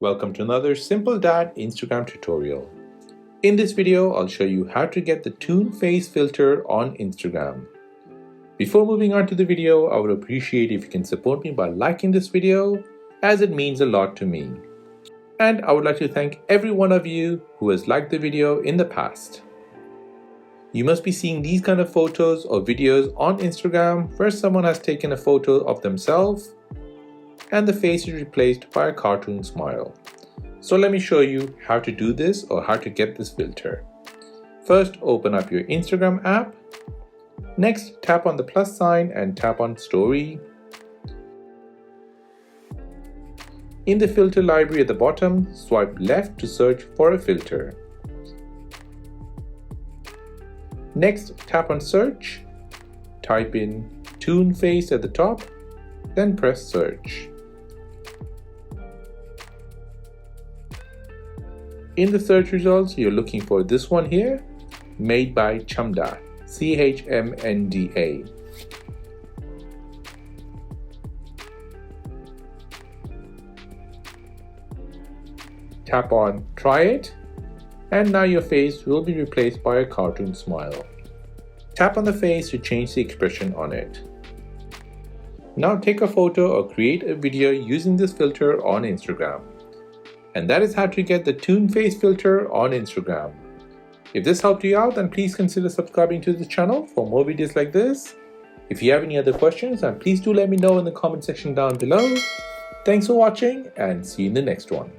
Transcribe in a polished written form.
Welcome to another Simple Dad Instagram tutorial. In this video, I'll show you how to get the ToonFace filter on Instagram. Before moving on to the video, I would appreciate if you can support me by liking this video, as it means a lot to me. And I would like to thank every one of you who has liked the video in the past. You must be seeing these kind of photos or videos on Instagram where someone has taken a photo of themselves and the face is replaced by a cartoon smile. So let me show you how to do this or how to get this filter. First, open up your Instagram app. Next, tap on the plus sign and tap on Story. In the filter library at the bottom, swipe left to search for a filter. Next, tap on Search. Type in ToonFace at the top, then press Search. In the search results, you're looking for this one here, made by Chmda, C-H-M-N-D-A. Tap on Try It, and now your face will be replaced by a cartoon smile. Tap on the face to change the expression on it. Now take a photo or create a video using this filter on Instagram. And that is how to get the ToonFace filter on Instagram. If this helped you out, then please consider subscribing to the channel for more videos like this. If you have any other questions, then please do let me know in the comment section down below. Thanks for watching and see you in the next one.